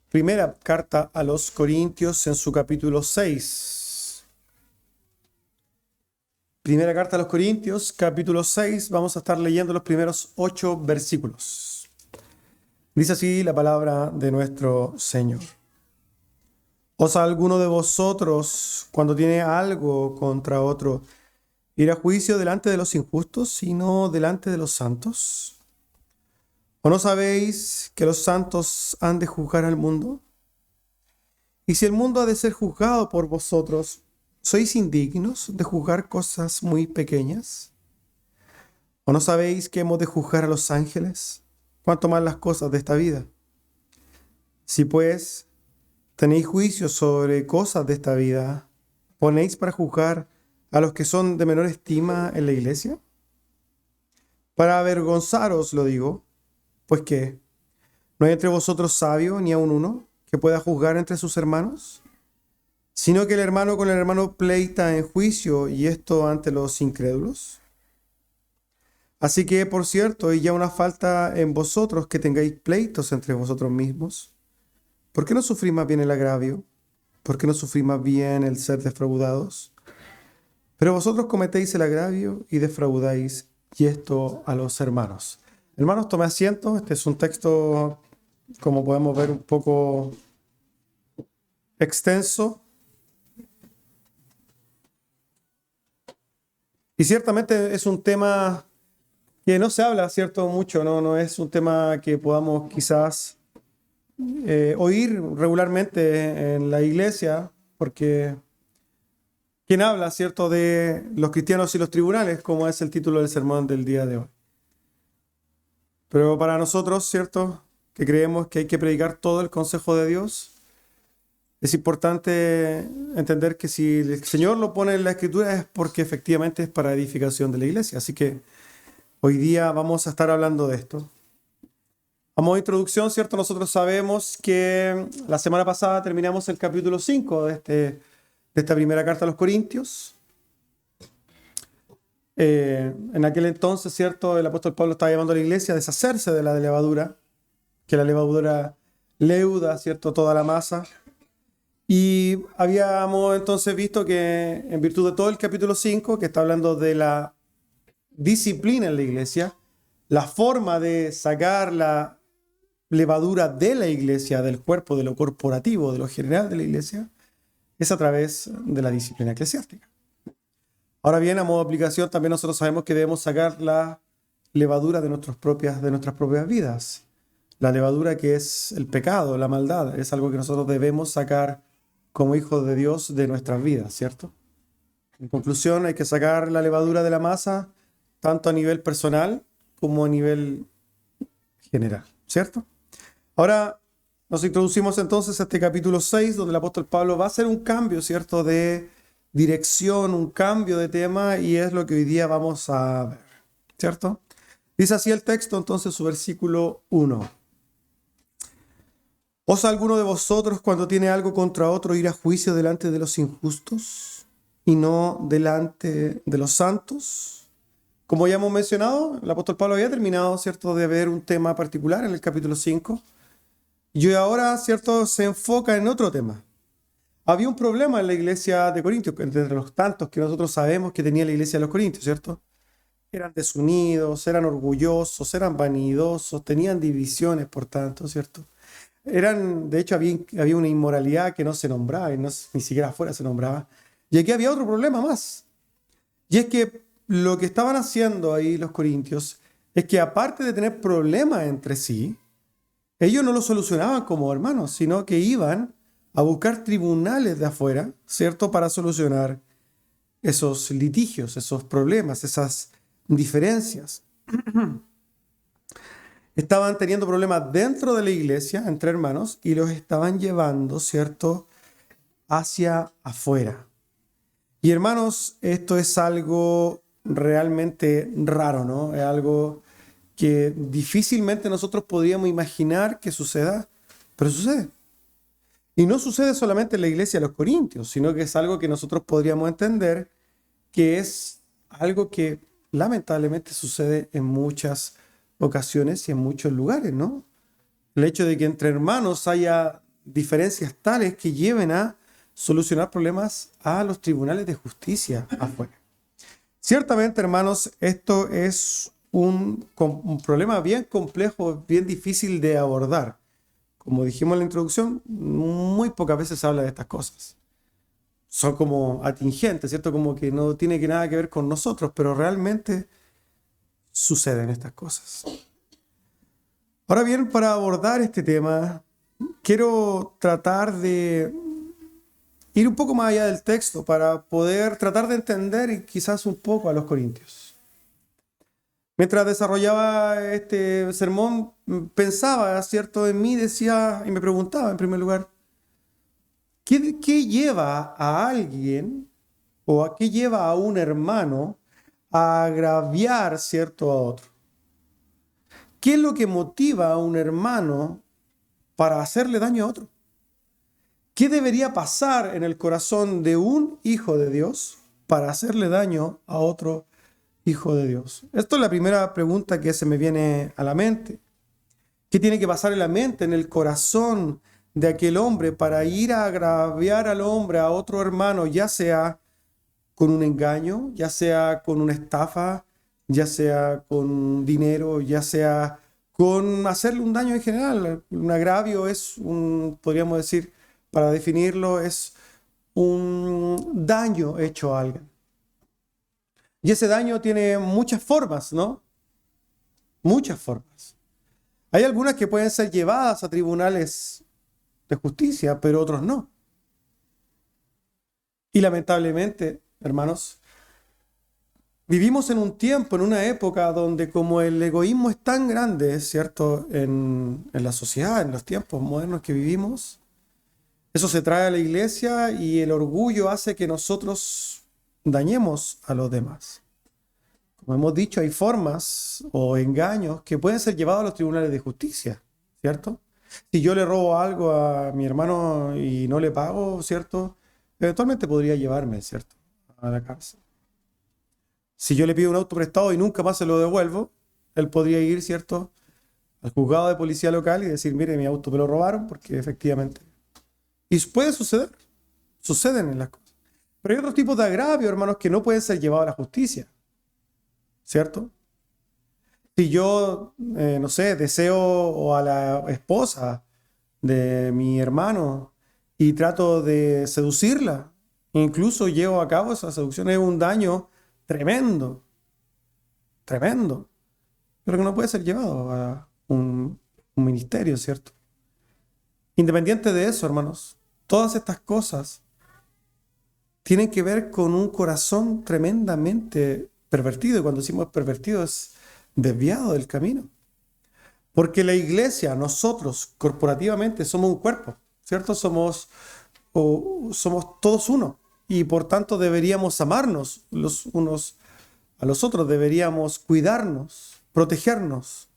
Primera carta a los Corintios en su capítulo 6. Primera carta a los Corintios, capítulo 6. Vamos a estar leyendo los primeros 8 versículos. Dice así la palabra de nuestro Señor. ¿Osa alguno de vosotros, cuando tiene algo contra otro, ir a juicio delante de los injustos, sino delante de los santos? ¿O no sabéis que los santos han de juzgar al mundo? Y si el mundo ha de ser juzgado por vosotros, ¿sois indignos de juzgar cosas muy pequeñas? ¿O no sabéis que hemos de juzgar a los ángeles? ¿Cuánto más las cosas de esta vida? Si pues tenéis juicio sobre cosas de esta vida, ¿ponéis para juzgar a los que son de menor estima en la iglesia? Para avergonzaros lo digo, pues que ¿no hay entre vosotros sabio ni aun uno que pueda juzgar entre sus hermanos? Sino que el hermano con el hermano pleita en juicio, y esto ante los incrédulos. Así que, por cierto, hay ya una falta en vosotros que tengáis pleitos entre vosotros mismos. ¿Por qué no sufrís más bien el agravio? ¿Por qué no sufrís más bien el ser defraudados? Pero vosotros cometéis el agravio y defraudáis, y esto a los hermanos. Hermanos, tome asiento. Este es un texto, como podemos ver, un poco extenso. Y ciertamente es un tema que no se habla, ¿cierto? Mucho, no es un tema que podamos quizás oír regularmente en la iglesia, porque ¿quién habla, cierto, de los cristianos y los tribunales, como es el título del sermón del día de hoy? Pero para nosotros, ¿cierto?, que creemos que hay que predicar todo el consejo de Dios, es importante entender que si el Señor lo pone en la Escritura es porque efectivamente es para edificación de la iglesia. Así que hoy día vamos a estar hablando de esto. A modo de introducción, ¿cierto? Nosotros sabemos que la semana pasada terminamos el capítulo 5 de esta primera carta a los Corintios. En aquel entonces, ¿cierto?, el apóstol Pablo estaba llamando a la iglesia a deshacerse de la levadura, que la levadura leuda, ¿cierto?, toda la masa. Y habíamos entonces visto que en virtud de todo el capítulo 5, que está hablando de la disciplina en la iglesia, la forma de sacar la levadura de la iglesia, del cuerpo, de lo corporativo, de lo general de la iglesia, es a través de la disciplina eclesiástica. Ahora bien, a modo de aplicación, también nosotros sabemos que debemos sacar la levadura de nuestras propias vidas. La levadura que es el pecado, la maldad, es algo que nosotros debemos sacar como hijos de Dios de nuestras vidas, ¿cierto? En conclusión, hay que sacar la levadura de la masa, tanto a nivel personal como a nivel general, ¿cierto? Ahora nos introducimos entonces a este capítulo 6, donde el apóstol Pablo va a hacer un cambio, ¿cierto?, de dirección, un cambio de tema, y es lo que hoy día vamos a ver, ¿cierto? Dice así el texto, entonces, su versículo 1. ¿Osa alguno de vosotros, cuando tiene algo contra otro, ir a juicio delante de los injustos y no delante de los santos? Como ya hemos mencionado, el apóstol Pablo había terminado, ¿cierto?, de ver un tema particular en el capítulo 5, y ahora, ¿cierto?, se enfoca en otro tema. Había un problema en la iglesia de Corintios, entre los tantos que nosotros sabemos que tenía la iglesia de los Corintios, ¿cierto? Eran desunidos, eran orgullosos, eran vanidosos, tenían divisiones, por tanto, ¿cierto? De hecho, había una inmoralidad que no se nombraba, y ni siquiera afuera se nombraba. Y aquí había otro problema más. Y es que lo que estaban haciendo ahí los corintios es que, aparte de tener problemas entre sí, ellos no lo solucionaban como hermanos, sino que iban a buscar tribunales de afuera, ¿cierto?, para solucionar esos litigios, esos problemas, esas diferencias. Estaban teniendo problemas dentro de la iglesia, entre hermanos, y los estaban llevando, ¿cierto?, hacia afuera. Y hermanos, esto es algo realmente raro, ¿no? Es algo que difícilmente nosotros podríamos imaginar que suceda, pero sucede. Y no sucede solamente en la iglesia de los Corintios, sino que es algo que nosotros podríamos entender que es algo que lamentablemente sucede en muchas ocasiones y en muchos lugares, ¿no? El hecho de que entre hermanos haya diferencias tales que lleven a solucionar problemas a los tribunales de justicia afuera. Ciertamente, hermanos, esto es un problema bien complejo, bien difícil de abordar. Como dijimos en la introducción, muy pocas veces se habla de estas cosas. Son como atingentes, ¿cierto? Como que no tiene nada que ver con nosotros, pero realmente suceden estas cosas. Ahora bien, para abordar este tema, quiero tratar de ir un poco más allá del texto para poder tratar de entender quizás un poco a los corintios. Mientras desarrollaba este sermón, pensaba, ¿cierto? En mí decía y me preguntaba en primer lugar, ¿qué lleva a alguien o a qué lleva a un hermano a agraviar, ¿cierto?, a otro? ¿Qué es lo que motiva a un hermano para hacerle daño a otro? ¿Qué debería pasar en el corazón de un hijo de Dios para hacerle daño a otro hijo de Dios? Esto es la primera pregunta que se me viene a la mente. ¿Qué tiene que pasar en la mente, en el corazón de aquel hombre para ir a agraviar al hombre, a otro hermano, ya sea con un engaño, ya sea con una estafa, ya sea con dinero, ya sea con hacerle un daño en general? Un agravio es podríamos decir, para definirlo, es un daño hecho a alguien. Y ese daño tiene muchas formas, ¿no? Muchas formas. Hay algunas que pueden ser llevadas a tribunales de justicia, pero otros no. Y lamentablemente, hermanos, vivimos en un tiempo, en una época donde como el egoísmo es tan grande, ¿cierto? En la sociedad, en los tiempos modernos que vivimos, eso se trae a la iglesia y el orgullo hace que nosotros dañemos a los demás. Como hemos dicho, hay formas o engaños que pueden ser llevados a los tribunales de justicia, ¿cierto? Si yo le robo algo a mi hermano y no le pago, ¿cierto? Eventualmente podría llevarme, ¿cierto?, a la cárcel. Si yo le pido un auto prestado y nunca más se lo devuelvo, él podría ir, ¿cierto?, al juzgado de policía local y decir, mire, mi auto me lo robaron, porque efectivamente. Y puede suceder, suceden en las cosas. Pero hay otros tipos de agravio, hermanos, que no pueden ser llevados a la justicia, ¿cierto? Si yo, no sé, deseo o a la esposa de mi hermano y trato de seducirla, incluso llevo a cabo esa seducción, es un daño tremendo, tremendo, pero que no puede ser llevado a un ministerio, ¿cierto? Independiente de eso, hermanos, todas estas cosas tienen que ver con un corazón tremendamente pervertido. Y cuando decimos pervertido es desviado del camino. Porque la iglesia, nosotros corporativamente somos un cuerpo, ¿cierto? Somos todos uno. Y por tanto deberíamos amarnos los unos a los otros, deberíamos cuidarnos, protegernos.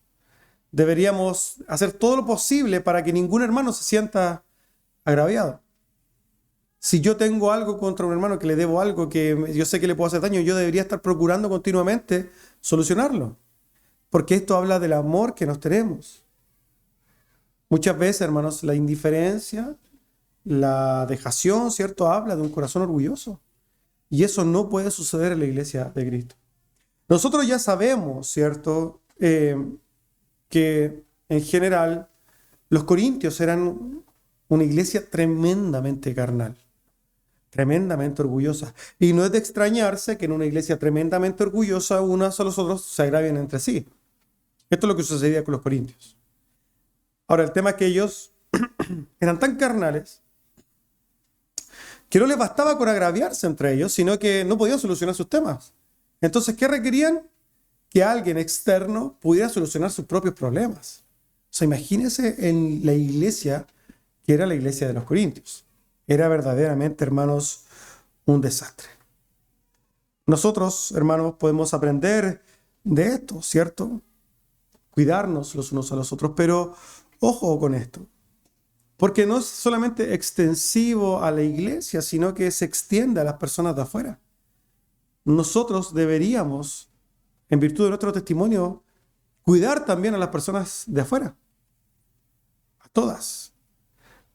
Deberíamos hacer todo lo posible para que ningún hermano se sienta agraviado. Si yo tengo algo contra un hermano, que le debo algo, que yo sé que le puedo hacer daño, yo debería estar procurando continuamente solucionarlo. Porque esto habla del amor que nos tenemos. Muchas veces, hermanos, la indiferencia, la dejación, ¿cierto?, habla de un corazón orgulloso. Y eso no puede suceder en la iglesia de Cristo. Nosotros ya sabemos, ¿cierto?, que en general los corintios eran una iglesia tremendamente carnal, tremendamente orgullosa. Y no es de extrañarse que en una iglesia tremendamente orgullosa unos a los otros se agravien entre sí. Esto es lo que sucedía con los corintios. Ahora, el tema es que ellos eran tan carnales que no les bastaba con agraviarse entre ellos, sino que no podían solucionar sus temas. Entonces, ¿qué requerían? Que alguien externo pudiera solucionar sus propios problemas. O sea, imagínense en la iglesia que era la iglesia de los corintios. Era verdaderamente, hermanos, un desastre. Nosotros, hermanos, podemos aprender de esto, ¿cierto? Cuidarnos los unos a los otros, pero ojo con esto. Porque no es solamente extensivo a la iglesia, sino que se extiende a las personas de afuera. Nosotros deberíamos, en virtud de nuestro testimonio, cuidar también a las personas de afuera. A todas.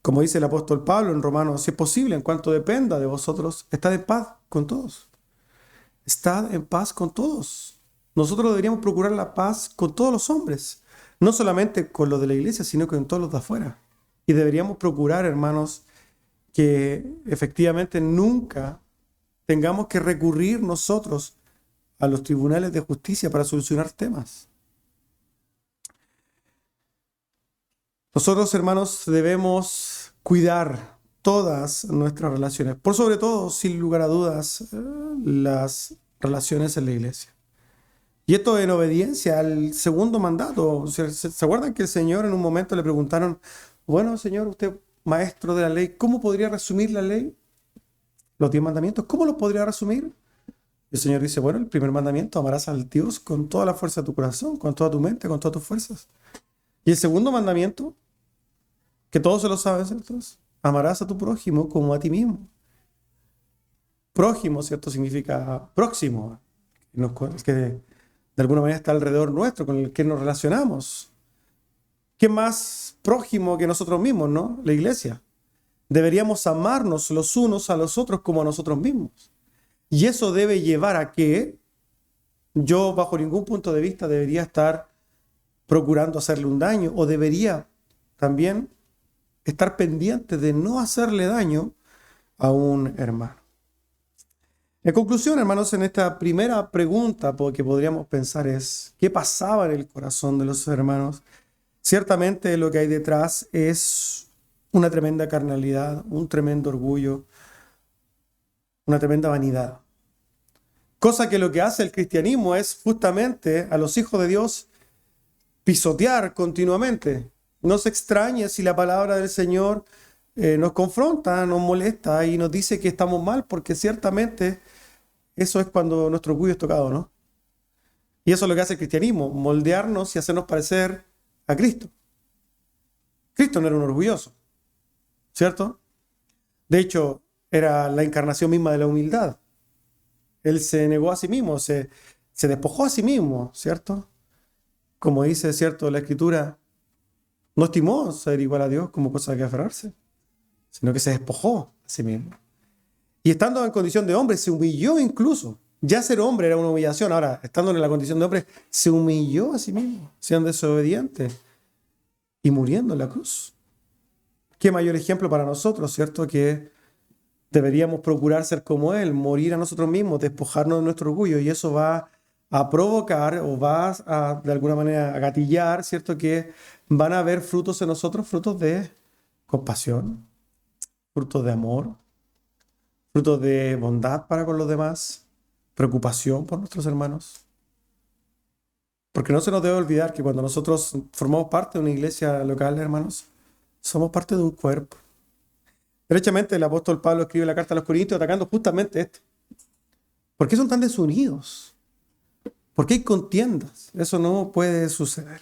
Como dice el apóstol Pablo en Romanos, si es posible, en cuanto dependa de vosotros, estad en paz con todos. Estad en paz con todos. Nosotros deberíamos procurar la paz con todos los hombres, no solamente con los de la iglesia, sino con todos los de afuera. Y deberíamos procurar, hermanos, que efectivamente nunca tengamos que recurrir nosotros a los tribunales de justicia para solucionar temas. Nosotros, hermanos, debemos cuidar todas nuestras relaciones, por sobre todo, sin lugar a dudas, las relaciones en la iglesia. Y esto en obediencia al segundo mandato. ¿Se acuerdan que el Señor en un momento le preguntaron, bueno, Señor, usted maestro de la ley, ¿cómo podría resumir la ley? Los 10 mandamientos, ¿cómo los podría resumir? El Señor dice, bueno, el primer mandamiento, amarás al Dios con toda la fuerza de tu corazón, con toda tu mente, con todas tus fuerzas. Y el segundo mandamiento, que todos se lo saben, ¿cierto? Amarás a tu prójimo como a ti mismo. Prójimo, ¿cierto? Significa próximo, que de alguna manera está alrededor nuestro, con el que nos relacionamos. ¿Qué más prójimo que nosotros mismos, no? La iglesia. Deberíamos amarnos los unos a los otros como a nosotros mismos. Y eso debe llevar a que yo, bajo ningún punto de vista, debería estar procurando hacerle un daño, o debería también estar pendiente de no hacerle daño a un hermano. En conclusión, hermanos, en esta primera pregunta que podríamos pensar es, ¿qué pasaba en el corazón de los hermanos? Ciertamente lo que hay detrás es una tremenda carnalidad, un tremendo orgullo, una tremenda vanidad. Cosa que lo que hace el cristianismo es justamente a los hijos de Dios pisotear continuamente. No se extrañe si la palabra del Señor nos confronta, nos molesta y nos dice que estamos mal, porque ciertamente eso es cuando nuestro orgullo es tocado, ¿no? Y eso es lo que hace el cristianismo, moldearnos y hacernos parecer a Cristo. Cristo no era un orgulloso, ¿cierto? De hecho, era la encarnación misma de la humildad. Él se negó a sí mismo, se despojó a sí mismo, ¿cierto? Como dice, ¿cierto?, la Escritura, no estimó ser igual a Dios como cosa que aferrarse, sino que se despojó a sí mismo. Y estando en condición de hombre, se humilló incluso. Ya ser hombre era una humillación. Ahora, estando en la condición de hombre, se humilló a sí mismo, siendo desobediente y muriendo en la cruz. Qué mayor ejemplo para nosotros, ¿cierto?, que deberíamos procurar ser como Él, morir a nosotros mismos, despojarnos de nuestro orgullo, y eso va a provocar o va a, de alguna manera, a gatillar, ¿cierto?, que van a haber frutos en nosotros, frutos de compasión, frutos de amor, frutos de bondad para con los demás, preocupación por nuestros hermanos. Porque no se nos debe olvidar que cuando nosotros formamos parte de una iglesia local, hermanos, somos parte de un cuerpo. Derechamente, el apóstol Pablo escribe la carta a los Corintios atacando justamente esto. ¿Por qué son tan desunidos? ¿Por qué hay contiendas? Eso no puede suceder.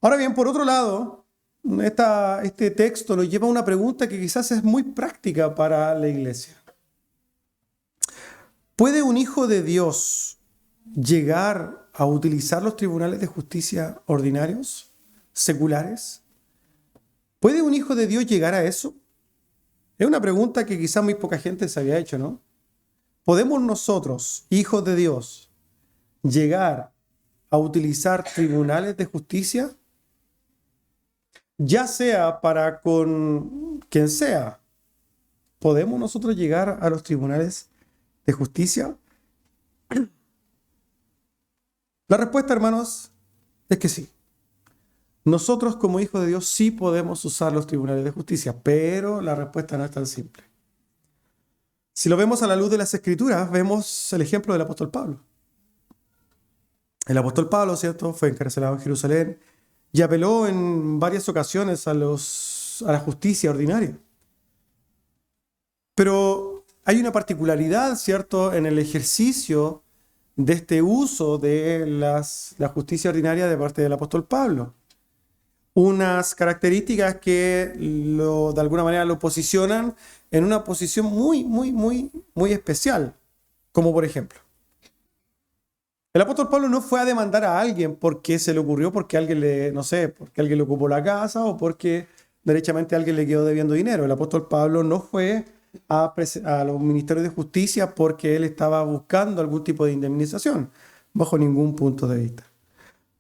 Ahora bien, por otro lado, este texto nos lleva a una pregunta que quizás es muy práctica para la iglesia. ¿Puede un hijo de Dios llegar a utilizar los tribunales de justicia ordinarios, seculares? ¿Puede un hijo de Dios llegar a eso? Es una pregunta que quizás muy poca gente se había hecho, ¿no? ¿Podemos nosotros, hijos de Dios, llegar a utilizar tribunales de justicia? Ya sea para con quien sea, ¿podemos nosotros llegar a los tribunales de justicia? La respuesta, hermanos, es que sí. Nosotros como hijos de Dios sí podemos usar los tribunales de justicia, pero la respuesta no es tan simple. Si lo vemos a la luz de las Escrituras, vemos el ejemplo del apóstol Pablo. El apóstol Pablo, ¿cierto?, fue encarcelado en Jerusalén y apeló en varias ocasiones a la justicia ordinaria. Pero hay una particularidad, ¿cierto?, en el ejercicio de este uso de la justicia ordinaria de parte del apóstol Pablo. Unas características que de alguna manera lo posicionan en una posición muy especial, como por ejemplo, el apóstol Pablo no fue a demandar a alguien porque se le ocurrió, porque alguien porque alguien le ocupó la casa o porque derechamente alguien le quedó debiendo dinero. El apóstol Pablo no fue a los ministerios de justicia porque él estaba buscando algún tipo de indemnización, bajo ningún punto de vista.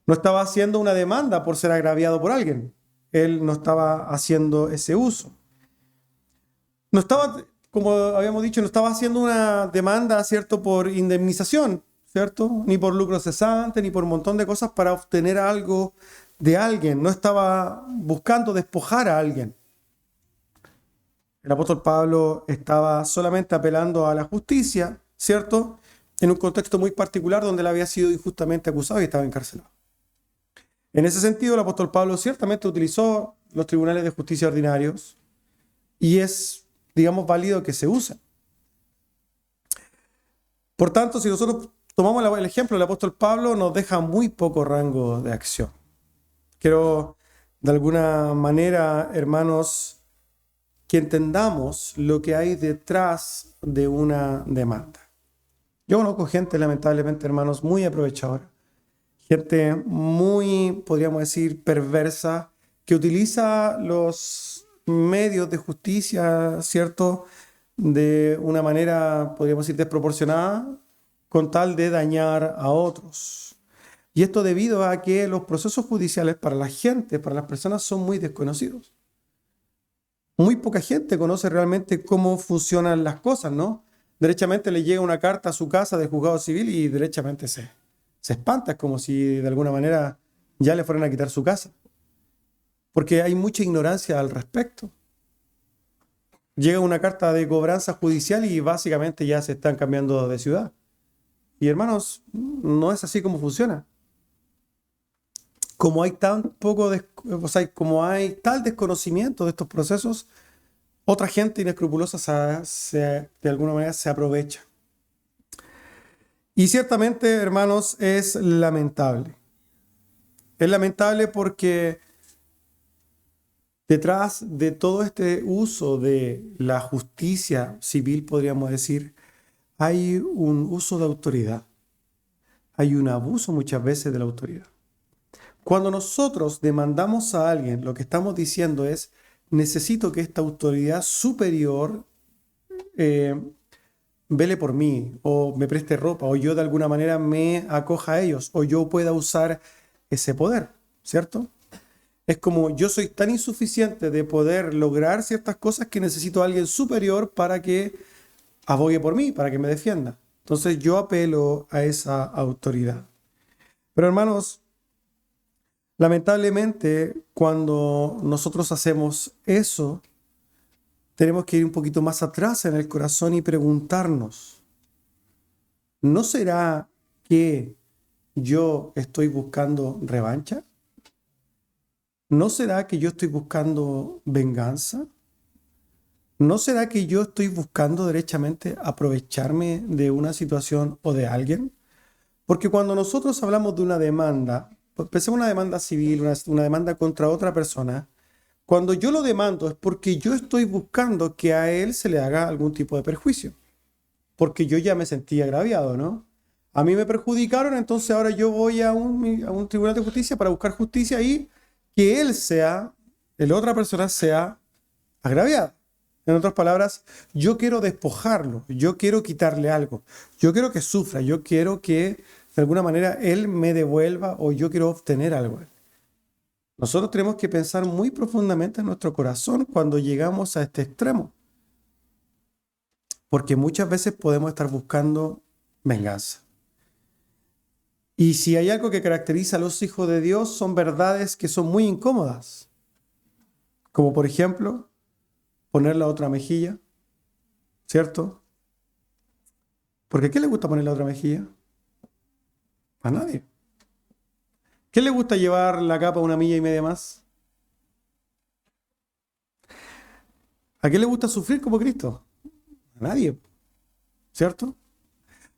No estaba haciendo una demanda por ser agraviado por alguien. Él no estaba haciendo ese uso. No estaba, como habíamos dicho, no estaba haciendo una demanda, ¿cierto?, por indemnización, ¿cierto? Ni por lucro cesante, ni por un montón de cosas para obtener algo de alguien. No estaba buscando despojar a alguien. El apóstol Pablo estaba solamente apelando a la justicia, ¿cierto?, en un contexto muy particular donde él había sido injustamente acusado y estaba encarcelado. En ese sentido, el apóstol Pablo ciertamente utilizó los tribunales de justicia ordinarios y es, digamos, válido que se use. Por tanto, si nosotros tomamos el ejemplo del apóstol Pablo, nos deja muy poco rango de acción. Quiero, de alguna manera, hermanos, que entendamos lo que hay detrás de una demanda. Yo conozco gente, lamentablemente, hermanos, muy aprovechadora. Gente muy, podríamos decir, perversa, que utiliza los medios de justicia, ¿cierto?, de una manera, podríamos decir, desproporcionada, con tal de dañar a otros. Y esto debido a que los procesos judiciales para la gente, para las personas, son muy desconocidos. Muy poca gente conoce realmente cómo funcionan las cosas, ¿no? Derechamente le llega una carta a su casa de juzgado civil y derechamente se espanta, es como si de alguna manera ya le fueran a quitar su casa. Porque hay mucha ignorancia al respecto. Llega una carta de cobranza judicial y básicamente ya se están cambiando de ciudad. Y hermanos, no es así como funciona. Como hay tan poco, como hay tal desconocimiento de estos procesos, otra gente inescrupulosa de alguna manera se aprovecha. Y ciertamente, hermanos, es lamentable. Es lamentable porque detrás de todo este uso de la justicia civil, podríamos decir, hay un uso de autoridad. Hay un abuso muchas veces de la autoridad. Cuando nosotros demandamos a alguien, lo que estamos diciendo es, necesito que esta autoridad superior vele por mí, o me preste ropa, o yo de alguna manera me acoja a ellos, o yo pueda usar ese poder, ¿cierto? Es como yo soy tan insuficiente de poder lograr ciertas cosas que necesito a alguien superior para que abogue por mí, para que me defienda. Entonces yo apelo a esa autoridad. Pero hermanos, lamentablemente cuando nosotros hacemos eso, tenemos que ir un poquito más atrás en el corazón y preguntarnos, ¿no será que yo estoy buscando revancha? ¿No será que yo estoy buscando venganza? ¿No será que yo estoy buscando derechamente aprovecharme de una situación o de alguien? Porque cuando nosotros hablamos de una demanda, pensemos en una demanda civil, una demanda contra otra persona, cuando yo lo demando es porque yo estoy buscando que a él se le haga algún tipo de perjuicio. Porque yo ya me sentí agraviado, ¿no? A mí me perjudicaron, entonces ahora yo voy a un tribunal de justicia para buscar justicia y que él sea, la otra persona sea agraviada. En otras palabras, yo quiero despojarlo, yo quiero quitarle algo, yo quiero que sufra, yo quiero que de alguna manera él me devuelva o yo quiero obtener algo. Nosotros tenemos que pensar muy profundamente en nuestro corazón cuando llegamos a este extremo. Porque muchas veces podemos estar buscando venganza. Y si hay algo que caracteriza a los hijos de Dios, son verdades que son muy incómodas. Como por ejemplo, poner la otra mejilla, ¿cierto? Porque ¿qué le gusta poner la otra mejilla? A nadie. ¿Qué le gusta llevar la capa una milla y media más? ¿A qué le gusta sufrir como Cristo? A nadie, ¿cierto?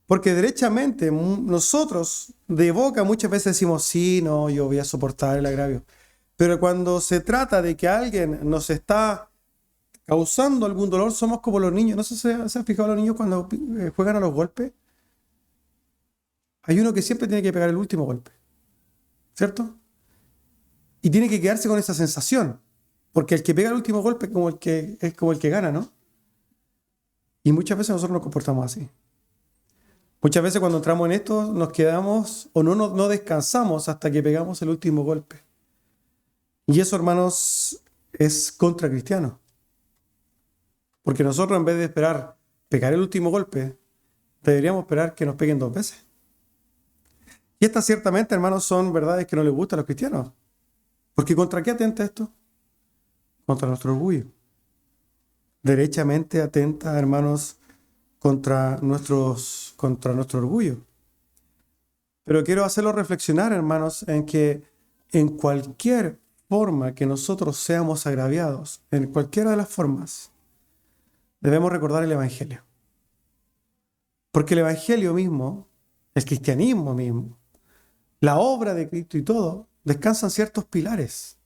Porque derechamente nosotros de boca muchas veces decimos, sí, no, yo voy a soportar el agravio. Pero cuando se trata de que alguien nos está causando algún dolor, somos como los niños. ¿No se han fijado los niños cuando juegan a los golpes? Hay uno que siempre tiene que pegar el último golpe, ¿cierto? Y tiene que quedarse con esa sensación. Porque el que pega el último golpe es como el que gana, ¿no? Y muchas veces nosotros nos comportamos así. Muchas veces cuando entramos en esto nos quedamos o no descansamos hasta que pegamos el último golpe. Y eso, hermanos, es contra cristiano. Porque nosotros, en vez de esperar pegar el último golpe, deberíamos esperar que nos peguen 2 veces. Y estas ciertamente, hermanos, son verdades que no les gustan a los cristianos. Porque ¿contra qué atenta esto? Contra nuestro orgullo. Derechamente atenta, hermanos, contra nuestro orgullo. Pero quiero hacerlo reflexionar, hermanos, en que en cualquier forma que nosotros seamos agraviados, en cualquiera de las formas, debemos recordar el Evangelio. Porque el Evangelio mismo, el cristianismo mismo, la obra de Cristo y todo, descansan ciertos pilares.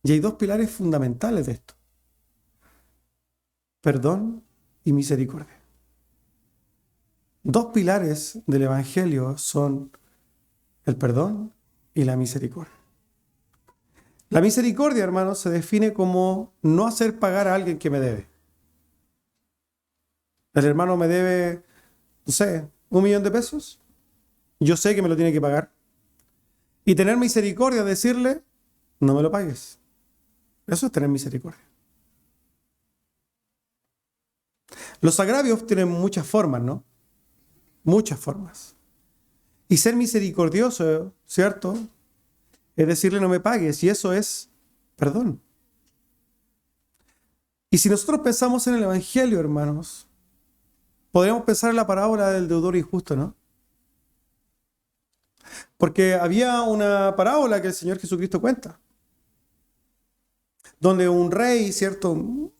Y hay 2 pilares fundamentales de esto: perdón y misericordia. 2 pilares del Evangelio son el perdón y la misericordia. La misericordia, hermanos, se define como no hacer pagar a alguien que me debe. El hermano me debe, no sé, $1.000.000. Yo sé que me lo tiene que pagar. Y tener misericordia, decirle, no me lo pagues. Eso es tener misericordia. Los agravios tienen muchas formas, ¿no? Muchas formas. Y ser misericordioso, ¿cierto? Es decirle no me pagues, y eso es perdón. Y si nosotros pensamos en el Evangelio, hermanos, podríamos pensar en la parábola del deudor injusto, ¿no? Porque había una parábola que el Señor Jesucristo cuenta, donde un rey, ¿cierto?,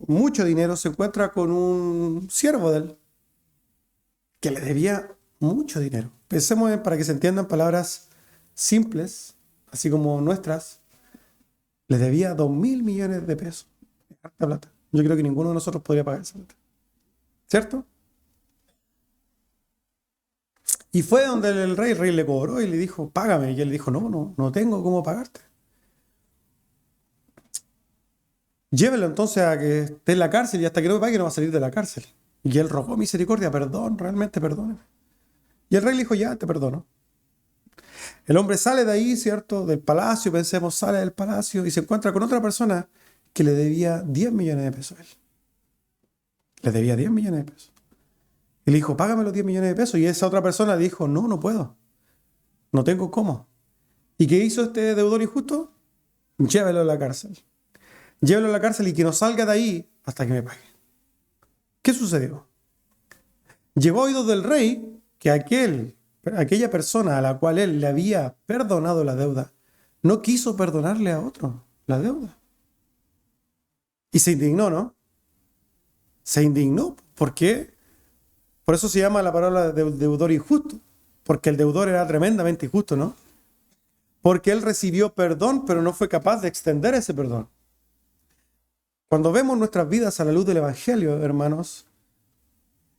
mucho dinero, se encuentra con un siervo de él que le debía mucho dinero. Pensemos para que se entiendan palabras simples, así como nuestras. Le debía $2.000.000,000. Harta plata. Yo creo que ninguno de nosotros podría pagar esa plata. ¿Cierto? Y fue donde el rey le cobró y le dijo, págame. Y él dijo, no tengo cómo pagarte. Llévelo entonces a que esté en la cárcel y hasta que no me pague no va a salir de la cárcel. Y él rogó misericordia, perdón, realmente perdóneme. Y el rey le dijo, ya, te perdono. El hombre sale de ahí, ¿cierto? Del palacio, pensemos, sale del palacio y se encuentra con otra persona que le debía $10.000.000 a él. Le debía $10.000.000. Y le dijo, págame los $10.000.000. Y esa otra persona le dijo, no puedo. No tengo cómo. ¿Y qué hizo este deudor injusto? Llévelo a la cárcel. Llévelo a la cárcel y que no salga de ahí hasta que me pague. ¿Qué sucedió? Llegó a oídos del rey que aquella persona a la cual él le había perdonado la deuda no quiso perdonarle a otro la deuda. Y se indignó, ¿no? Se indignó. ¿Por qué? Por eso se llama la palabra de deudor injusto. Porque el deudor era tremendamente injusto, ¿no? Porque él recibió perdón, pero no fue capaz de extender ese perdón. Cuando vemos nuestras vidas a la luz del Evangelio, hermanos,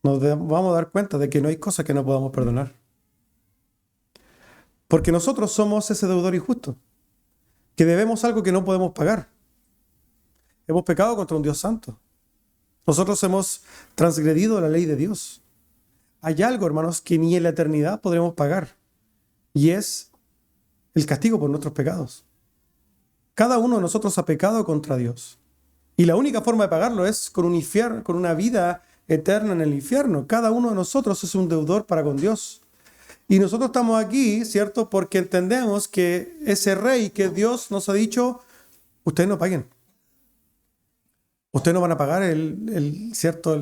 nos vamos a dar cuenta de que no hay cosa que no podamos perdonar. Porque nosotros somos ese deudor injusto, que debemos algo que no podemos pagar. Hemos pecado contra un Dios santo. Nosotros hemos transgredido la ley de Dios. Hay algo, hermanos, que ni en la eternidad podremos pagar, y es el castigo por nuestros pecados. Cada uno de nosotros ha pecado contra Dios. Y la única forma de pagarlo es con un infierno, con una vida eterna en el infierno. Cada uno de nosotros es un deudor para con Dios. Y nosotros estamos aquí, ¿cierto? Porque entendemos que ese rey que Dios nos ha dicho, ustedes no paguen. Ustedes no van a pagar ¿cierto?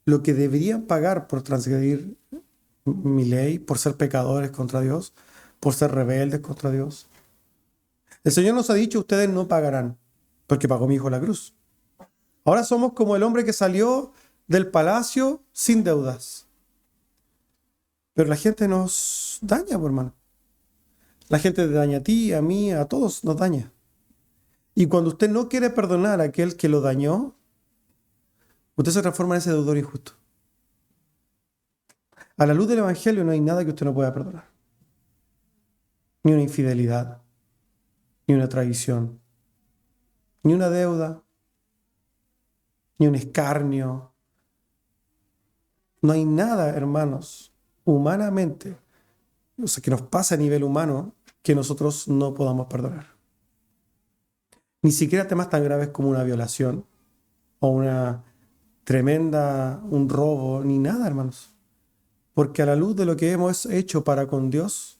Lo que deberían pagar por transgredir mi ley, por ser pecadores contra Dios, por ser rebeldes contra Dios. El Señor nos ha dicho, ustedes no pagarán, porque pagó mi hijo la cruz. Ahora somos como el hombre que salió del palacio sin deudas. Pero la gente nos daña, hermano. La gente te daña a ti, a mí, a todos nos daña. Y cuando usted no quiere perdonar a aquel que lo dañó, usted se transforma en ese deudor injusto. A la luz del Evangelio no hay nada que usted no pueda perdonar. Ni una infidelidad, ni una traición, ni una deuda, ni un escarnio. No hay nada, hermanos, humanamente, o sea, que nos pasa a nivel humano, que nosotros no podamos perdonar. Ni siquiera temas tan graves como una violación o una un robo, ni nada, hermanos. Porque a la luz de lo que hemos hecho para con Dios,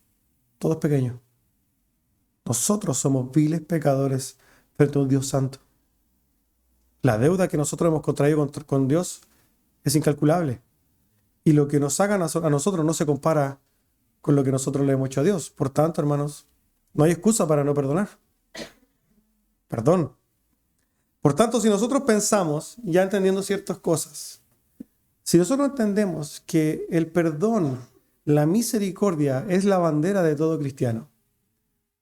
todo es pequeño. Nosotros somos viles pecadores frente a un Dios santo. La deuda que nosotros hemos contraído con Dios es incalculable. Y lo que nos hagan a nosotros no se compara con lo que nosotros le hemos hecho a Dios. Por tanto, hermanos, no hay excusa para no perdonar. Perdón. Por tanto, si nosotros pensamos, ya entendiendo ciertas cosas, si nosotros entendemos que el perdón, la misericordia es la bandera de todo cristiano,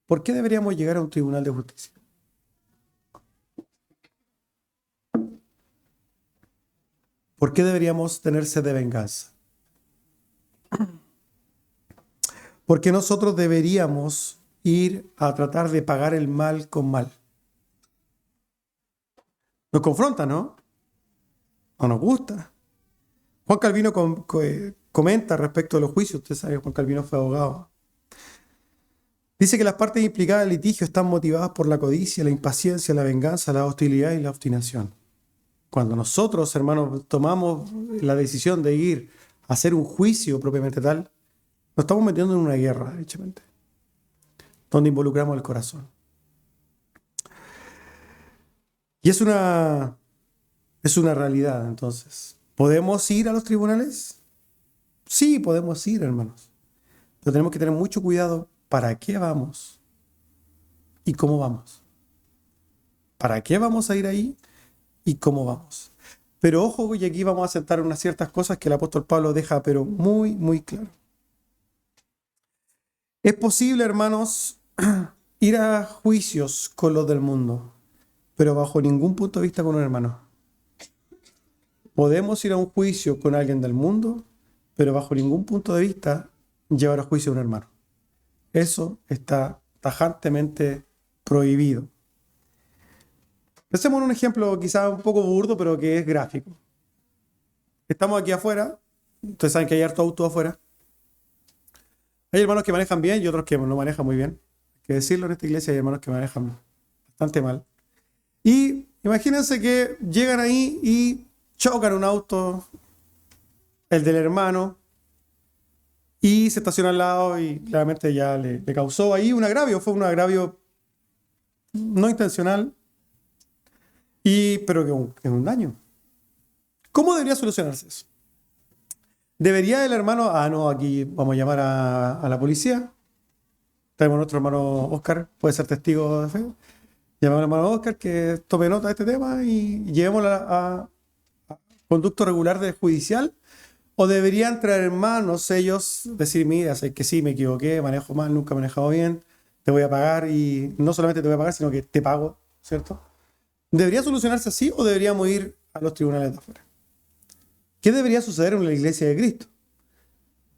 ¿por qué deberíamos llegar a un tribunal de justicia? ¿Por qué deberíamos tener sed de venganza? ¿Por qué nosotros deberíamos ir a tratar de pagar el mal con mal? Nos confronta, ¿no? No nos gusta. Juan Calvino comenta respecto de los juicios. Usted sabe que Juan Calvino fue abogado. Dice que las partes implicadas en el litigio están motivadas por la codicia, la impaciencia, la venganza, la hostilidad y la obstinación. Cuando nosotros, hermanos, tomamos la decisión de ir a hacer un juicio propiamente tal, nos estamos metiendo en una guerra, derechamente, donde involucramos el corazón. Y es una realidad, entonces. ¿Podemos ir a los tribunales? Sí, podemos ir, hermanos. Pero tenemos que tener mucho cuidado para qué vamos y cómo vamos. ¿Para qué vamos a ir ahí y cómo vamos? Pero ojo, y aquí vamos a aceptar unas ciertas cosas que el apóstol Pablo deja, pero muy, muy claro. Es posible, hermanos, ir a juicios con los del mundo, pero bajo ningún punto de vista con un hermano. Podemos ir a un juicio con alguien del mundo, pero bajo ningún punto de vista llevar a juicio a un hermano. Eso está tajantemente prohibido. Pensemos en un ejemplo quizás un poco burdo, pero que es gráfico. Estamos aquí afuera. Ustedes saben que hay harto auto afuera. Hay hermanos que manejan bien y otros que no manejan muy bien. Hay que decirlo, en esta iglesia hay hermanos que manejan bastante mal. Y imagínense que llegan ahí y chocan un auto, el del hermano, y se estaciona al lado y claramente ya le causó ahí un agravio. Fue un agravio no intencional, pero que es un daño. ¿Cómo debería solucionarse eso? ¿Debería el hermano, no, aquí vamos a llamar a la policía? Tenemos a nuestro hermano Oscar, puede ser testigo de fe. Llamamos al hermano Oscar que tome nota de este tema y llevémoslo a conducto regular de judicial. ¿O deberían traer hermanos ellos decir, mira, sé que sí, me equivoqué, manejo mal, nunca he manejado bien, te voy a pagar y no solamente te voy a pagar, sino que te pago, ¿cierto? ¿Debería solucionarse así o deberíamos ir a los tribunales de afuera? ¿Qué debería suceder en la iglesia de Cristo?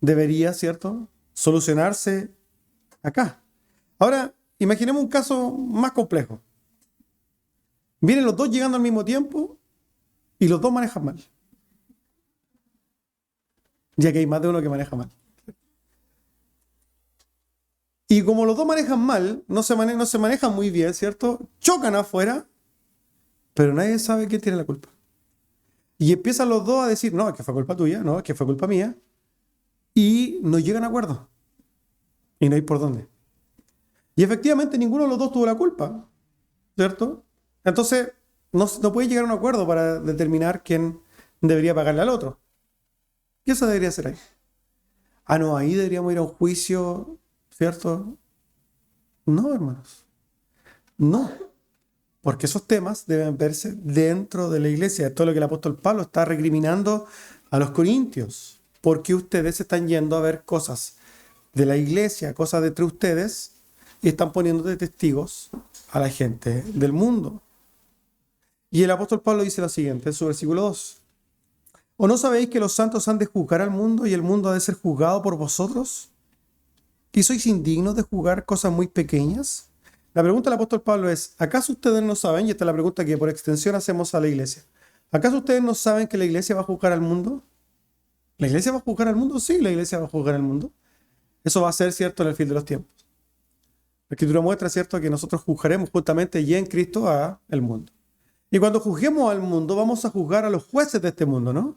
Debería, ¿cierto?, solucionarse acá. Ahora, imaginemos un caso más complejo. Vienen los dos llegando al mismo tiempo y los dos manejan mal. Ya que hay más de uno que maneja mal. Y como los dos manejan mal, no se manejan muy bien, ¿cierto? Chocan afuera, pero nadie sabe quién tiene la culpa. Y empiezan los dos a decir, no, es que fue culpa tuya, no, es que fue culpa mía. Y no llegan a acuerdo. Y no hay por dónde. Y efectivamente ninguno de los dos tuvo la culpa, ¿cierto? Entonces, no puede llegar a un acuerdo para determinar quién debería pagarle al otro. ¿Qué eso debería ser ahí? No, ahí deberíamos ir a un juicio, ¿cierto? No, hermanos. No. Porque esos temas deben verse dentro de la iglesia. Esto es lo que el apóstol Pablo está recriminando a los corintios. Porque ustedes están yendo a ver cosas de la iglesia, cosas de entre ustedes, y están poniendo de testigos a la gente del mundo. Y el apóstol Pablo dice lo siguiente en su versículo 2. ¿O no sabéis que los santos han de juzgar al mundo y el mundo ha de ser juzgado por vosotros? ¿Y sois indignos de juzgar cosas muy pequeñas? La pregunta del apóstol Pablo es, ¿acaso ustedes no saben? Y esta es la pregunta que por extensión hacemos a la iglesia. ¿Acaso ustedes no saben que la iglesia va a juzgar al mundo? ¿La iglesia va a juzgar al mundo? Sí, la iglesia va a juzgar al mundo. Eso va a ser cierto en el fin de los tiempos. La Escritura muestra, cierto, que nosotros juzgaremos justamente y en Cristo al mundo. Y cuando juzguemos al mundo, vamos a juzgar a los jueces de este mundo, ¿no?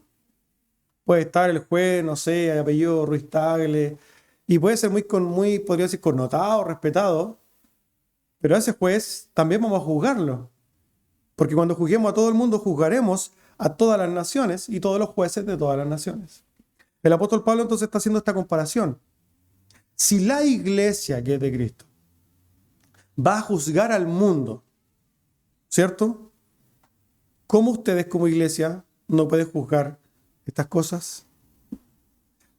Puede estar el juez, no sé, apellido Ruiz Tagle, y puede ser podría decir, connotado, respetado, pero a ese juez también vamos a juzgarlo. Porque cuando juzguemos a todo el mundo, juzgaremos a todas las naciones y todos los jueces de todas las naciones. El apóstol Pablo entonces está haciendo esta comparación. Si la iglesia que es de Cristo va a juzgar al mundo, ¿cierto? ¿Cómo ustedes como iglesia no pueden juzgar estas cosas?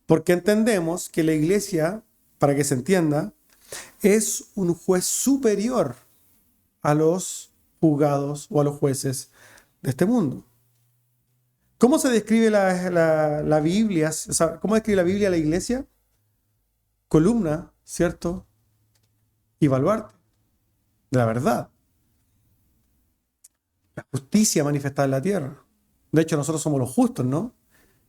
Porque entendemos que la iglesia, para que se entienda, es un juez superior a los juzgados o a los jueces de este mundo. ¿Cómo se describe la Biblia? O sea, ¿cómo describe la Biblia a la iglesia? Columna, ¿cierto? Y baluarte de la verdad. La justicia manifestada en la tierra. De hecho, nosotros somos los justos, ¿no?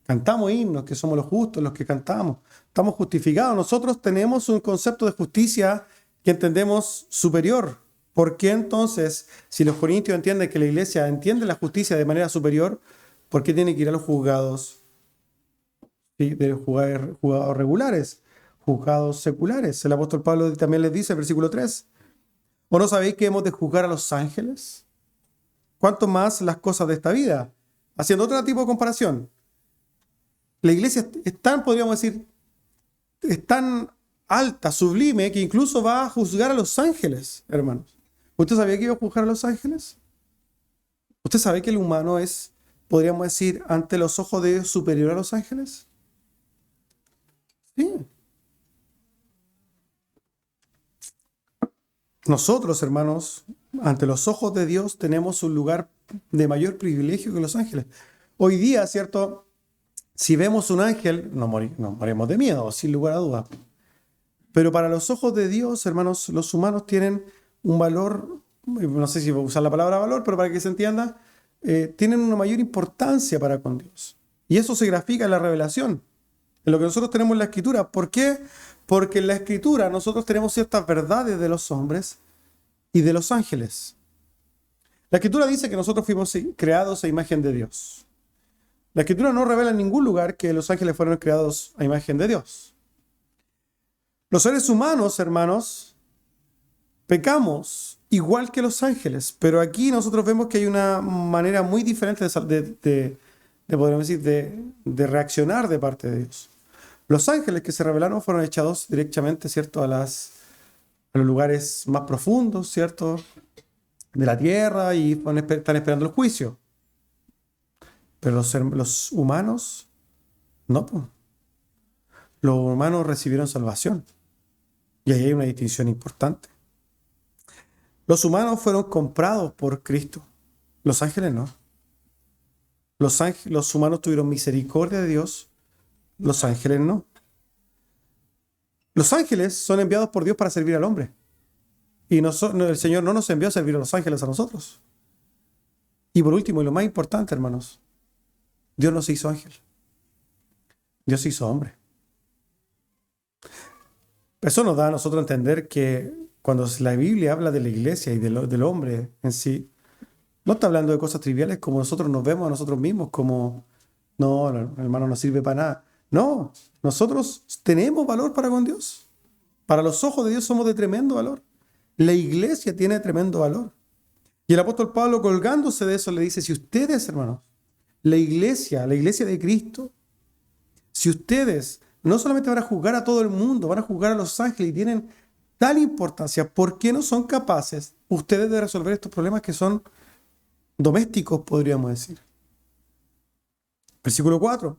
Cantamos himnos que somos los justos, los que cantamos. Estamos justificados. Nosotros tenemos un concepto de justicia que entendemos superior. ¿Por qué entonces, si los corintios entienden que la iglesia entiende la justicia de manera superior, por qué tiene que ir a los juzgados? ¿Sí? De los juzgados regulares, juzgados seculares. El apóstol Pablo también les dice, versículo 3, ¿o no sabéis que hemos de juzgar a los ángeles? ¿Cuánto más las cosas de esta vida? Haciendo otro tipo de comparación. La iglesia es tan, podríamos decir, es tan alta, sublime, que incluso va a juzgar a los ángeles, hermanos. ¿Usted sabía que iba a juzgar a los ángeles? ¿Usted sabe que el humano es, podríamos decir, ante los ojos de Dios superior a los ángeles? Sí. Nosotros, hermanos, ante los ojos de Dios tenemos un lugar de mayor privilegio que los ángeles. Hoy día, ¿cierto? Si vemos un ángel, nos morimos de miedo, sin lugar a dudas. Pero para los ojos de Dios, hermanos, los humanos tienen un valor, no sé si voy a usar la palabra valor, pero para que se entienda, tienen una mayor importancia para con Dios. Y eso se grafica en la revelación, en lo que nosotros tenemos en la Escritura. ¿Por qué? Porque en la Escritura nosotros tenemos ciertas verdades de los hombres y de los ángeles. La Escritura dice que nosotros fuimos creados a imagen de Dios. La Escritura no revela en ningún lugar que los ángeles fueron creados a imagen de Dios. Los seres humanos, hermanos, pecamos igual que los ángeles, pero aquí nosotros vemos que hay una manera muy diferente podríamos decir, de reaccionar de parte de Dios. Los ángeles que se rebelaron fueron echados directamente, ¿cierto?, a los lugares más profundos, ¿cierto?, de la tierra, y están esperando el juicio. Pero los humanos, no, pues. Los humanos recibieron salvación. Y ahí hay una distinción importante. Los humanos fueron comprados por Cristo. Los ángeles no. Los humanos tuvieron misericordia de Dios. Los ángeles no. Los ángeles son enviados por Dios para servir al hombre. Y el Señor no nos envió a servir a los ángeles a nosotros. Y por último, y lo más importante, hermanos, Dios no se hizo ángel. Dios se hizo hombre. Eso nos da a nosotros entender que cuando la Biblia habla de la iglesia y del hombre en sí, no está hablando de cosas triviales como nosotros nos vemos a nosotros mismos, como, no, hermano, no sirve para nada. No, nosotros tenemos valor para con Dios. Para los ojos de Dios somos de tremendo valor. La iglesia tiene tremendo valor. Y el apóstol Pablo, colgándose de eso, le dice, si ustedes, hermanos, la iglesia de Cristo, si ustedes no solamente van a juzgar a todo el mundo, van a juzgar a los ángeles y tienen tal importancia, ¿por qué no son capaces ustedes de resolver estos problemas que son domésticos, podríamos decir? Versículo 4.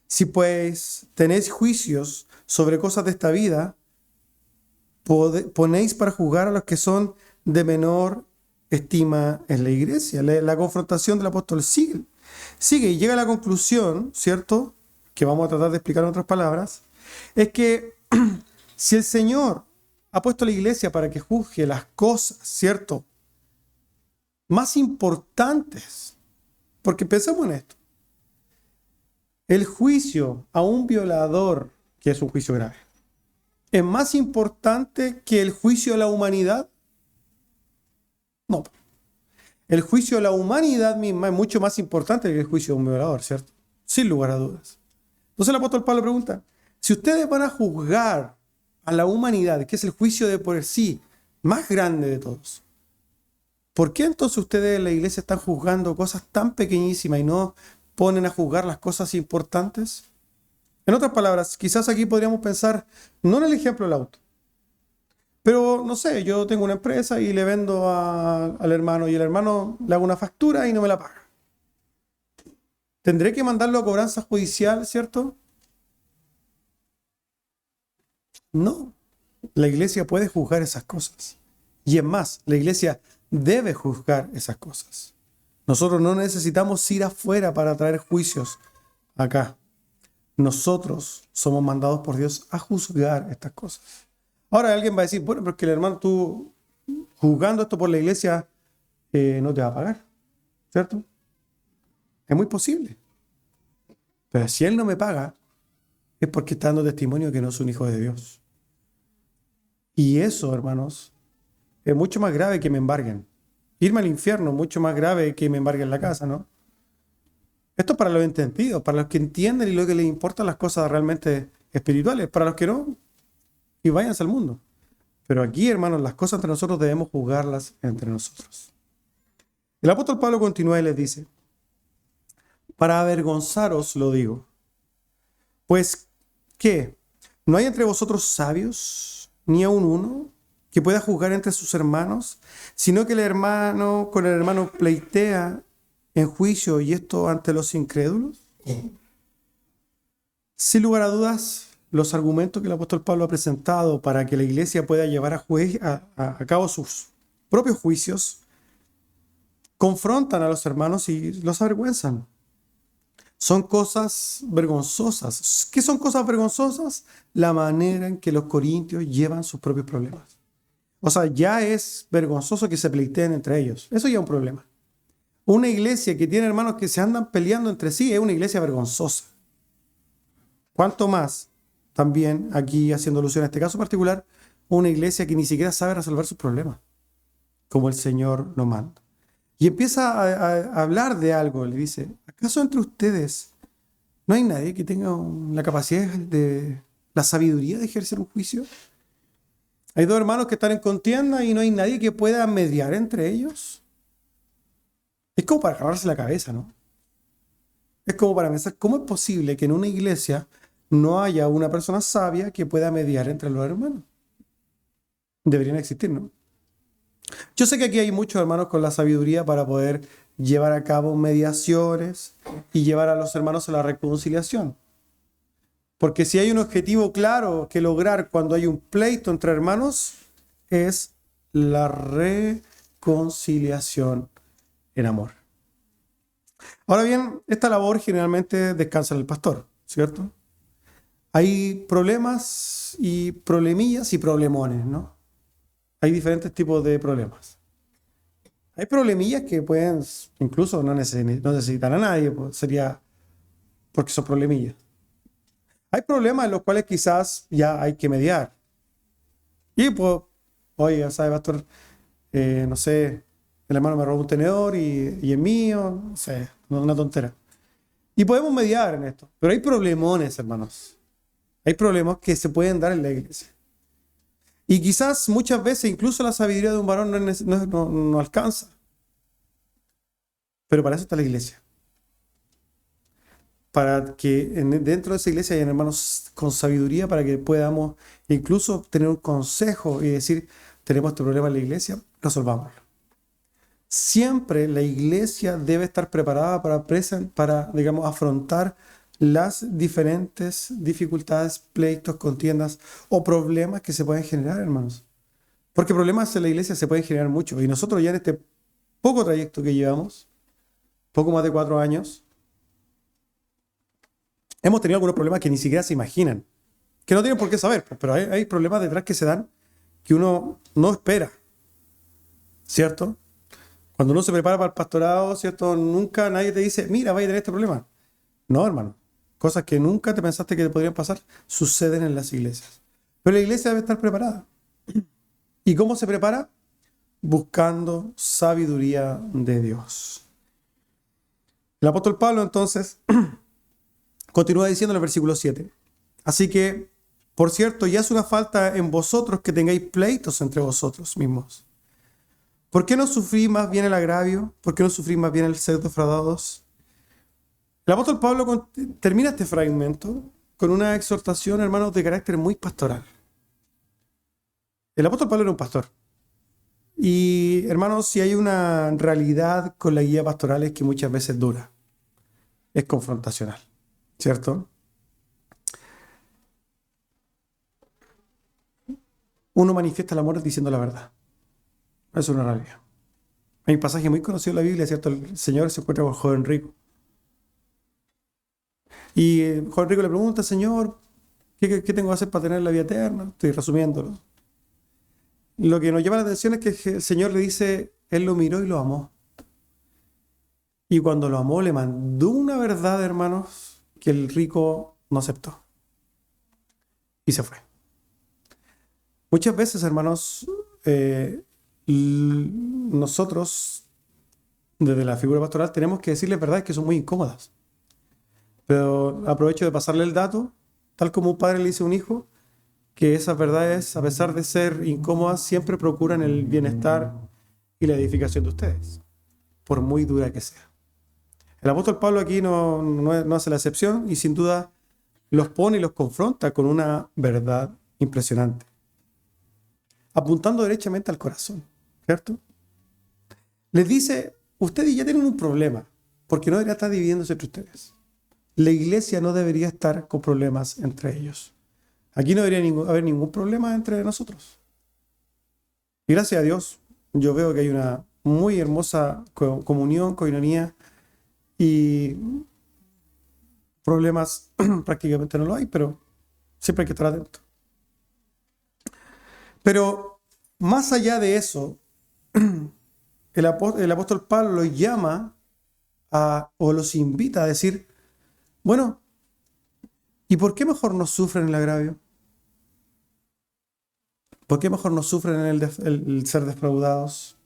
Si pues tenéis juicios sobre cosas de esta vida, ponéis para juzgar a los que son de menor estima en la iglesia. La confrontación del apóstol sigue y llega a la conclusión, ¿cierto?, que vamos a tratar de explicar en otras palabras, es que si el Señor ha puesto a la iglesia para que juzgue las cosas, ¿cierto?, más importantes. Porque pensemos en esto. El juicio a un violador, que es un juicio grave, ¿es más importante que el juicio a la humanidad? No. El juicio a la humanidad misma es mucho más importante que el juicio a un violador, ¿cierto? Sin lugar a dudas. Entonces el apóstol Pablo pregunta, si ustedes van a juzgar a la humanidad, que es el juicio de por sí más grande de todos, ¿por qué entonces ustedes en la iglesia están juzgando cosas tan pequeñísimas y no ponen a juzgar las cosas importantes? En otras palabras, quizás aquí podríamos pensar, no en el ejemplo del auto, pero no sé, yo tengo una empresa y le vendo al hermano y el hermano le hago una factura y no me la paga. ¿Tendré que mandarlo a cobranza judicial, cierto? No. La iglesia puede juzgar esas cosas. Y es más, la iglesia debe juzgar esas cosas. Nosotros no necesitamos ir afuera para traer juicios acá. Nosotros somos mandados por Dios a juzgar estas cosas. Ahora alguien va a decir, bueno, pero es que el hermano, tú juzgando esto por la iglesia, no te va a pagar, ¿cierto? Es muy posible. Pero si él no me paga, es porque está dando testimonio que no es un hijo de Dios. Y eso, hermanos, es mucho más grave que me embarguen. Irme al infierno es mucho más grave que me embarguen la casa, ¿no? Esto es para los entendidos, para los que entienden y lo que les importan las cosas realmente espirituales. Para los que no, y váyanse al mundo. Pero aquí, hermanos, las cosas entre nosotros debemos juzgarlas entre nosotros. El apóstol Pablo continúa y les dice, para avergonzaros lo digo. Pues, ¿qué? ¿No hay entre vosotros sabios, ni aun uno, que pueda juzgar entre sus hermanos, sino que el hermano con el hermano pleitea en juicio y esto ante los incrédulos? Sin lugar a dudas, los argumentos que el apóstol Pablo ha presentado para que la iglesia pueda llevar a cabo sus propios juicios confrontan a los hermanos y los avergüenzan. Son cosas vergonzosas. ¿Qué son cosas vergonzosas? La manera en que los corintios llevan sus propios problemas. O sea, ya es vergonzoso que se pleiteen entre ellos. Eso ya es un problema. Una iglesia que tiene hermanos que se andan peleando entre sí es una iglesia vergonzosa. ¿Cuánto más? También aquí haciendo alusión a este caso particular, una iglesia que ni siquiera sabe resolver sus problemas, como el Señor lo manda. Y empieza a hablar de algo, le dice, ¿acaso entre ustedes no hay nadie que tenga la capacidad de la sabiduría de ejercer un juicio? Hay dos hermanos que están en contienda y no hay nadie que pueda mediar entre ellos. Es como para agarrarse la cabeza, ¿no? Es como para pensar, ¿cómo es posible que en una iglesia no haya una persona sabia que pueda mediar entre los hermanos? Deberían existir, ¿no? Yo sé que aquí hay muchos hermanos con la sabiduría para poder llevar a cabo mediaciones y llevar a los hermanos a la reconciliación. Porque si hay un objetivo claro que lograr cuando hay un pleito entre hermanos, es la reconciliación en amor. Ahora bien, esta labor generalmente descansa en el pastor, ¿cierto? Hay problemas y problemillas y problemones, ¿no? Hay diferentes tipos de problemas. Hay problemillas que pueden, incluso no necesitan a nadie, pues sería porque son problemillas. Hay problemas en los cuales quizás ya hay que mediar. Y pues, oye, ¿sabe, pastor? No sé, el hermano me robó un tenedor y es mío, no sé, una tontera. Y podemos mediar en esto. Pero hay problemones, hermanos. Hay problemas que se pueden dar en la iglesia. Y quizás muchas veces incluso la sabiduría de un varón no alcanza. Pero para eso está la iglesia. Para que dentro de esa iglesia hayan hermanos con sabiduría para que podamos incluso tener un consejo y decir, tenemos este problema en la iglesia, resolvámoslo. Siempre la iglesia debe estar preparada para digamos, afrontar las diferentes dificultades, pleitos, contiendas o problemas que se pueden generar, hermanos. Porque problemas en la iglesia se pueden generar mucho. Y nosotros ya en este poco trayecto que llevamos, poco más de 4 años, hemos tenido algunos problemas que ni siquiera se imaginan. Que no tienen por qué saber, pero hay problemas detrás que se dan que uno no espera, ¿cierto? Cuando uno se prepara para el pastorado, ¿cierto? Nunca nadie te dice, mira, vaya a tener este problema. No, hermano. Cosas que nunca te pensaste que te podrían pasar suceden en las iglesias. Pero la iglesia debe estar preparada. ¿Y cómo se prepara? Buscando sabiduría de Dios. El apóstol Pablo entonces continúa diciendo en el versículo 7. Así que, por cierto, ya es una falta en vosotros que tengáis pleitos entre vosotros mismos. ¿Por qué no sufrís más bien el agravio? ¿Por qué no sufrís más bien el ser defraudados? El apóstol Pablo termina este fragmento con una exhortación, hermanos, de carácter muy pastoral. El apóstol Pablo era un pastor. Y, hermanos, si hay una realidad con la guía pastoral es que muchas veces dura. Es confrontacional, ¿cierto? Uno manifiesta el amor diciendo la verdad. Eso es una realidad. Hay un pasaje muy conocido en la Biblia, ¿cierto? El Señor se encuentra con el joven rico. Y el joven rico le pregunta, Señor, ¿qué tengo que hacer para tener la vida eterna? Estoy resumiéndolo. Lo que nos llama la atención es que el Señor le dice, Él lo miró y lo amó. Y cuando lo amó, le mandó una verdad, hermanos, que el rico no aceptó. Y se fue. Muchas veces, hermanos, nosotros, desde la figura pastoral, tenemos que decirles verdades que son muy incómodas. Pero aprovecho de pasarle el dato, tal como un padre le dice a un hijo, que esas verdades, a pesar de ser incómodas, siempre procuran el bienestar y la edificación de ustedes, por muy dura que sea. El apóstol Pablo aquí no hace la excepción y sin duda los pone y los confronta con una verdad impresionante, apuntando derechamente al corazón, ¿cierto? Les dice, ustedes ya tienen un problema, porque no debería estar dividiéndose entre ustedes. La iglesia no debería estar con problemas entre ellos. Aquí no debería haber ningún problema entre nosotros. Y gracias a Dios, yo veo que hay una muy hermosa comunión, coinonía, y problemas prácticamente no lo hay, pero siempre hay que estar atento. Pero más allá de eso, el apóstol Pablo los llama o los invita a decir, bueno, ¿y por qué mejor no sufren el agravio? ¿Por qué mejor no sufren el ser defraudados?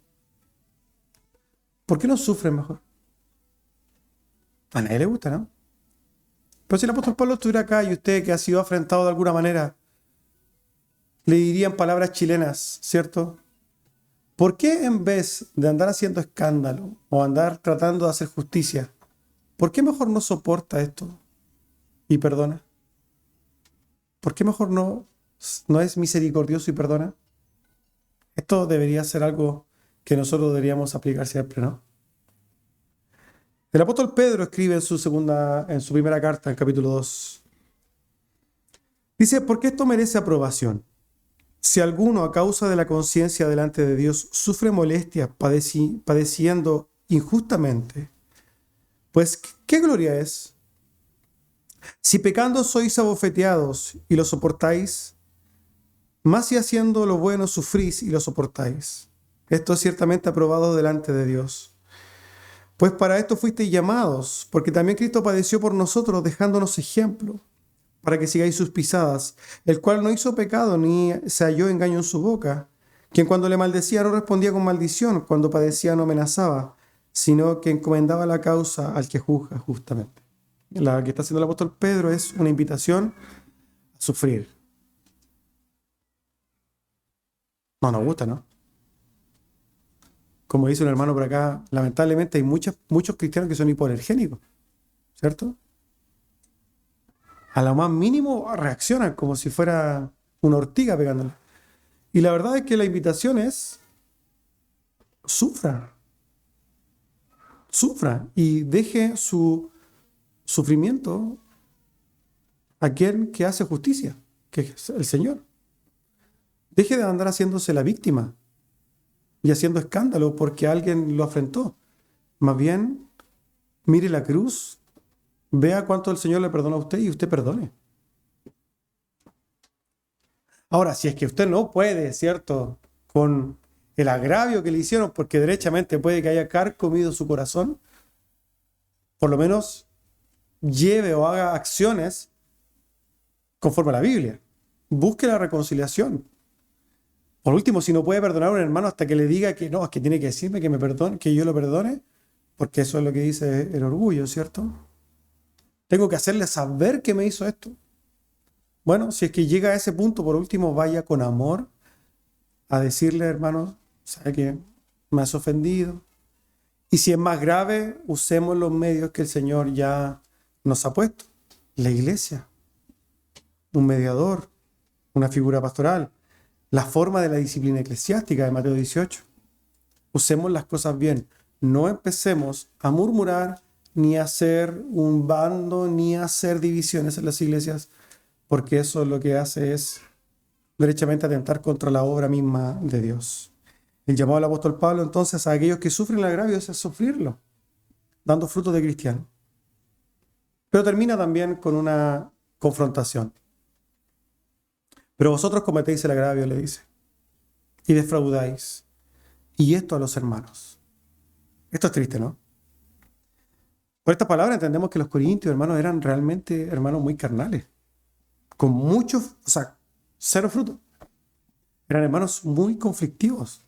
¿Por qué no sufren mejor? A nadie le gusta, ¿no? Pero si el apóstol Pablo estuviera acá y usted que ha sido afrentado de alguna manera, le dirían palabras chilenas, ¿cierto? ¿Por qué en vez de andar haciendo escándalo o andar tratando de hacer justicia, por qué mejor no soporta esto y perdona? ¿Por qué mejor no es misericordioso y perdona? Esto debería ser algo que nosotros deberíamos aplicar siempre, ¿no? El apóstol Pedro escribe en su primera carta, en capítulo 2. Dice, porque esto merece aprobación. Si alguno a causa de la conciencia delante de Dios sufre molestias padeciendo injustamente, pues ¿qué gloria es? Si pecando sois abofeteados y lo soportáis, más si haciendo lo bueno sufrís y lo soportáis. Esto es ciertamente aprobado delante de Dios. Pues para esto fuisteis llamados, porque también Cristo padeció por nosotros, dejándonos ejemplo, para que sigáis sus pisadas, el cual no hizo pecado ni se halló engaño en su boca, quien cuando le maldecía no respondía con maldición, cuando padecía no amenazaba, sino que encomendaba la causa al que juzga justamente. La que está haciendo el apóstol Pedro es una invitación a sufrir. No nos gusta, ¿no? Como dice un hermano por acá, lamentablemente hay muchos cristianos que son hipoalergénicos, ¿cierto? A lo más mínimo reaccionan como si fuera una ortiga pegándole. Y la verdad es que la invitación es sufra y deje su sufrimiento a quien que hace justicia, que es el Señor. Deje de andar haciéndose la víctima y haciendo escándalo porque alguien lo afrentó. Más bien, mire la cruz, vea cuánto el Señor le perdona a usted y usted perdone. Ahora, si es que usted no puede, ¿cierto? Con el agravio que le hicieron, porque derechamente puede que haya carcomido su corazón, por lo menos lleve o haga acciones conforme a la Biblia. Busque la reconciliación. Por último, si no puede perdonar a un hermano hasta que le diga que no, es que tiene que decirme que me perdone, que yo lo perdone, porque eso es lo que dice el orgullo, ¿cierto? Tengo que hacerle saber que me hizo esto. Bueno, si es que llega a ese punto, por último, vaya con amor a decirle, hermano, ¿sabe que me has ofendido? Y si es más grave, usemos los medios que el Señor ya nos ha puesto. La iglesia, un mediador, una figura pastoral, la forma de la disciplina eclesiástica de Mateo 18. Usemos las cosas bien. No empecemos a murmurar, ni a hacer un bando, ni a hacer divisiones en las iglesias, porque eso lo que hace es derechamente atentar contra la obra misma de Dios. El llamado del apóstol Pablo entonces a aquellos que sufren el agravio es sufrirlo, dando frutos de cristiano. Pero termina también con una confrontación. Pero vosotros cometéis el agravio, le dice, y defraudáis, y esto a los hermanos. Esto es triste, ¿no? Por esta palabra entendemos que los corintios, hermanos, eran realmente hermanos muy carnales, con muchos, cero fruto. Eran hermanos muy conflictivos,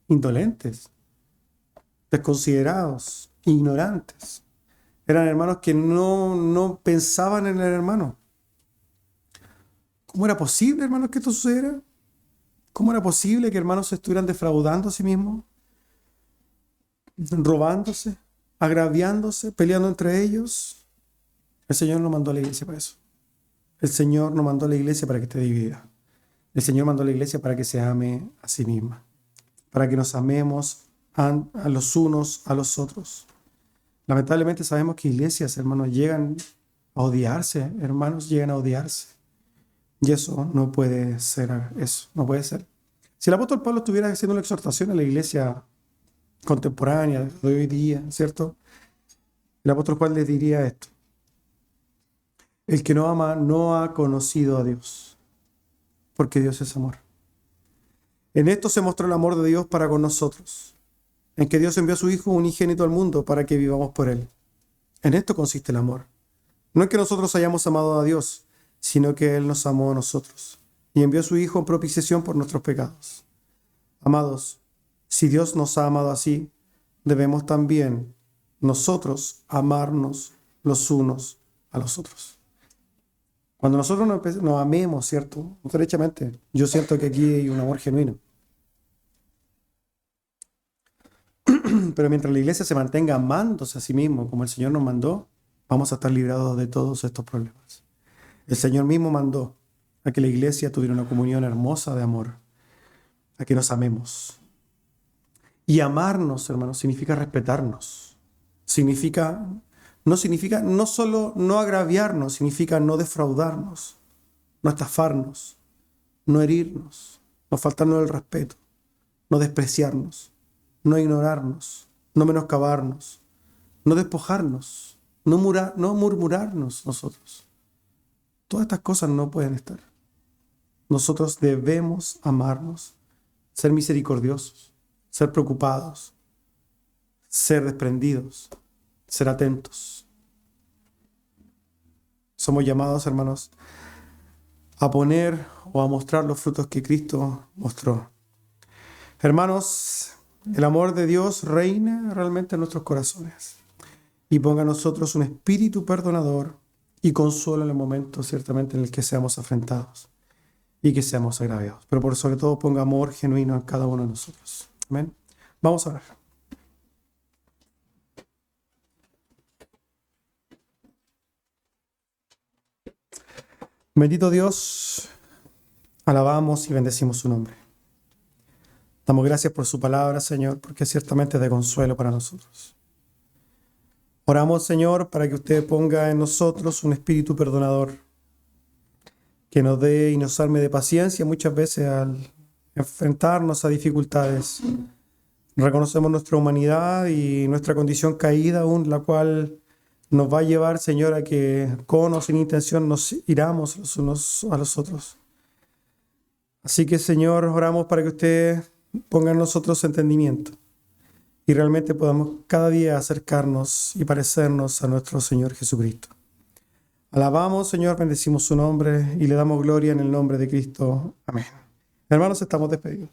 indolentes, desconsiderados, ignorantes. Eran hermanos que no pensaban en el hermano. ¿Cómo era posible, hermanos, que esto sucediera? ¿Cómo era posible que hermanos se estuvieran defraudando a sí mismos? Robándose, agraviándose, peleando entre ellos. El Señor no mandó a la iglesia para eso. El Señor no mandó a la iglesia para que esté dividida. El Señor mandó a la iglesia para que se ame a sí misma, para que nos amemos a los unos a los otros. Lamentablemente sabemos que iglesias, hermanos, llegan a odiarse, hermanos, llegan a odiarse. Y eso no puede ser, eso no puede ser. Si el apóstol Pablo estuviera haciendo una exhortación a la iglesia contemporánea de hoy día, ¿cierto? El apóstol Pablo les diría esto: el que no ama no ha conocido a Dios, porque Dios es amor. En esto se mostró el amor de Dios para con nosotros, en que Dios envió a su Hijo unigénito al mundo para que vivamos por Él. En esto consiste el amor. No es que nosotros hayamos amado a Dios, sino que Él nos amó a nosotros y envió a su Hijo en propiciación por nuestros pecados. Amados, si Dios nos ha amado así, debemos también nosotros amarnos los unos a los otros. Cuando nosotros nos amemos, ¿cierto? Derechamente, yo siento que aquí hay un amor genuino. Pero mientras la iglesia se mantenga amándose a sí mismo como el Señor nos mandó, vamos a estar librados de todos estos problemas. El Señor mismo mandó a que la iglesia tuviera una comunión hermosa de amor, a que nos amemos. Y amarnos, hermanos, significa respetarnos. No significa no solo no agraviarnos, significa no defraudarnos, no estafarnos, no herirnos, no faltarnos el respeto, no despreciarnos, no ignorarnos, no menoscabarnos, no despojarnos, no murmurarnos nosotros. Todas estas cosas no pueden estar. Nosotros debemos amarnos, ser misericordiosos, ser preocupados, ser desprendidos, ser atentos. Somos llamados, hermanos, a poner o a mostrar los frutos que Cristo mostró. Hermanos, el amor de Dios reina realmente en nuestros corazones y ponga a nosotros un espíritu perdonador y consuelo en el momento ciertamente en el que seamos afrentados y que seamos agraviados. Pero por sobre todo ponga amor genuino en cada uno de nosotros. Amén. Vamos a orar. Bendito Dios, alabamos y bendecimos su nombre. Damos gracias por su palabra, Señor, porque ciertamente es de consuelo para nosotros. Oramos, Señor, para que usted ponga en nosotros un espíritu perdonador, que nos dé y nos arme de paciencia muchas veces al enfrentarnos a dificultades. Reconocemos nuestra humanidad y nuestra condición caída aún, la cual nos va a llevar, Señor, a que con o sin intención nos iramos los unos a los otros. Así que, Señor, oramos para que usted ponga en nosotros entendimiento y realmente podamos cada día acercarnos y parecernos a nuestro Señor Jesucristo. Alabamos, Señor, bendecimos su nombre y le damos gloria en el nombre de Cristo. Amén. Hermanos, estamos despedidos.